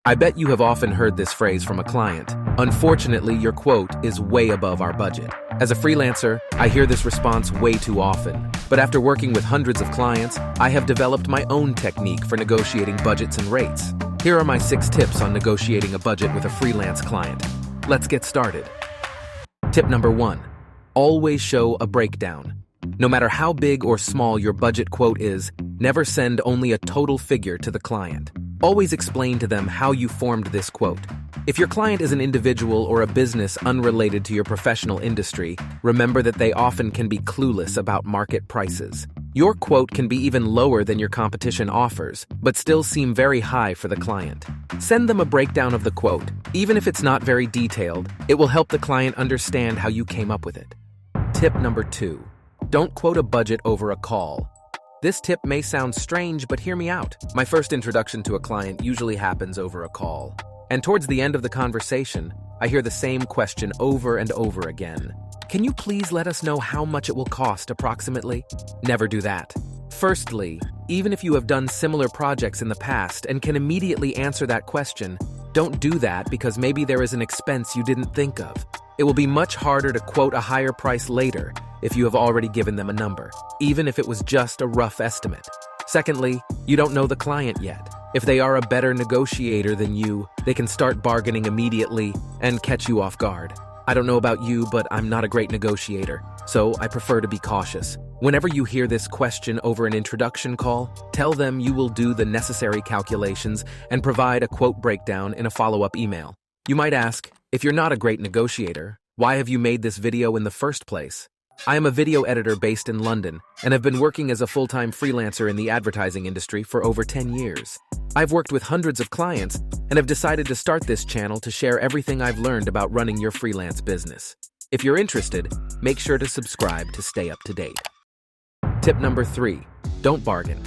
I bet you have often heard this phrase from a client. Unfortunately, your quote is way above our budget. As a freelancer, I hear this response way too often. But after working with hundreds of clients, I have developed my own technique for negotiating budgets and rates. Here are my 6 tips on negotiating a budget with a freelance client. Let's get started. Tip number 1. Always show a breakdown. No matter how big or small your budget quote is, never send only a total figure to the client. Always explain to them how you formed this quote. If your client is an individual or a business unrelated to your professional industry, remember that they often can be clueless about market prices. Your quote can be even lower than your competition offers, but still seem very high for the client. Send them a breakdown of the quote. Even if it's not very detailed, it will help the client understand how you came up with it. Tip number 2. Don't quote a budget over a call. This tip may sound strange, but hear me out. My first introduction to a client usually happens over a call. And towards the end of the conversation, I hear the same question over and over again. Can you please let us know how much it will cost approximately? Never do that. Firstly, even if you have done similar projects in the past and can immediately answer that question, don't do that because maybe there is an expense you didn't think of. It will be much harder to quote a higher price later if you have already given them a number, even if it was just a rough estimate. Secondly, you don't know the client yet. If they are a better negotiator than you, they can start bargaining immediately and catch you off guard. I don't know about you, but I'm not a great negotiator, so I prefer to be cautious. Whenever you hear this question over an introduction call, tell them you will do the necessary calculations and provide a quote breakdown in a follow-up email. You might ask, if you're not a great negotiator, why have you made this video in the first place? I am a video editor based in London and have been working as a full-time freelancer in the advertising industry for over 10 years. I've worked with hundreds of clients and have decided to start this channel to share everything I've learned about running your freelance business. If you're interested, make sure to subscribe to stay up to date. Tip number 3. Don't bargain.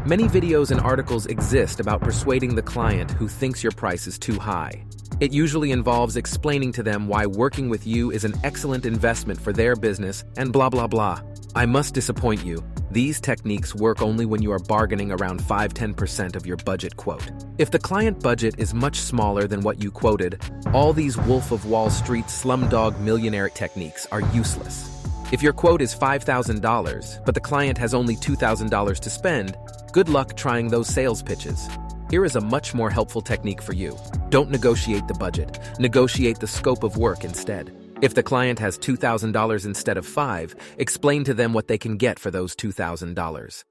Many videos and articles exist about persuading the client who thinks your price is too high. It usually involves explaining to them why working with you is an excellent investment for their business and blah blah blah. I must disappoint you. These techniques work only when you are bargaining around 5-10% of your budget quote. If the client budget is much smaller than what you quoted, all these Wolf of Wall Street slumdog millionaire techniques are useless. If your quote is $5,000, but the client has only $2,000 to spend, good luck trying those sales pitches. Here is a much more helpful technique for you. Don't negotiate the budget. Negotiate the scope of work instead. If the client has $2,000 instead of $5,000, explain to them what they can get for those $2,000.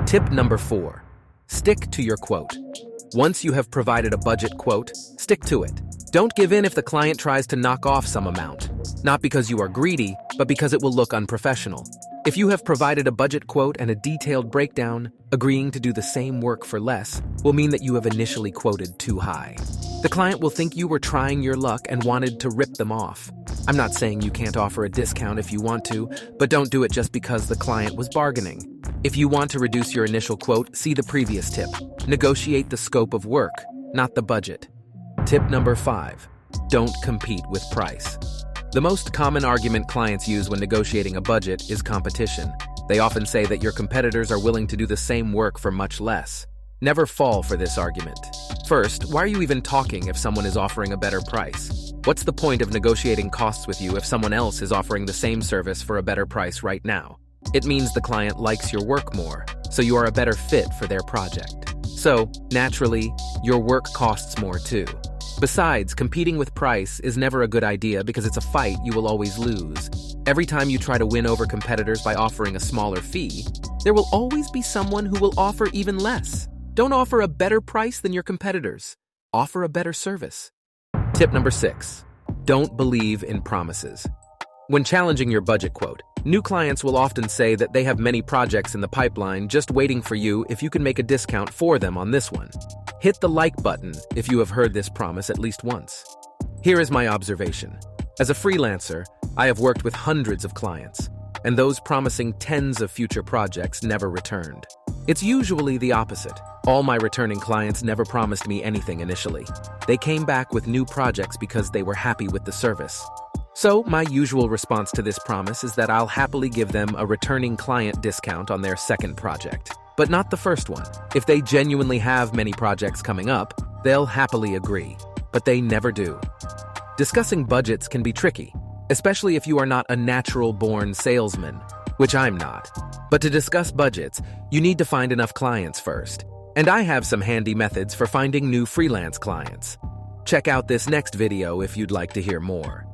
Tip number 4. Stick to your quote. Once you have provided a budget quote, stick to it. Don't give in if the client tries to knock off some amount. Not because you are greedy, but because it will look unprofessional. If you have provided a budget quote and a detailed breakdown, agreeing to do the same work for less will mean that you have initially quoted too high. The client will think you were trying your luck and wanted to rip them off. I'm not saying you can't offer a discount if you want to, but don't do it just because the client was bargaining. If you want to reduce your initial quote, see the previous tip. Negotiate the scope of work, not the budget. Tip number 5. Don't compete with price. The most common argument clients use when negotiating a budget is competition. They often say that your competitors are willing to do the same work for much less. Never fall for this argument. First, why are you even talking if someone is offering a better price? What's the point of negotiating costs with you if someone else is offering the same service for a better price right now? It means the client likes your work more, so you are a better fit for their project. So, naturally, your work costs more too. Besides, competing with price is never a good idea because it's a fight you will always lose. Every time you try to win over competitors by offering a smaller fee, there will always be someone who will offer even less. Don't offer a better price than your competitors. Offer a better service. Tip number 6. Don't believe in promises. When challenging your budget quote, new clients will often say that they have many projects in the pipeline just waiting for you if you can make a discount for them on this one. Hit the like button if you have heard this promise at least once. Here is my observation. As a freelancer, I have worked with hundreds of clients, and those promising tens of future projects never returned. It's usually the opposite. All my returning clients never promised me anything initially. They came back with new projects because they were happy with the service. So, my usual response to this promise is that I'll happily give them a returning client discount on their second project, but not the first one. If they genuinely have many projects coming up, They'll happily agree, but they never do. Discussing budgets can be tricky, especially if you are not a natural-born salesman, which I'm not. But to discuss budgets, you need to find enough clients first. And I have some handy methods for finding new freelance clients. Check out this next video if you'd like to hear more.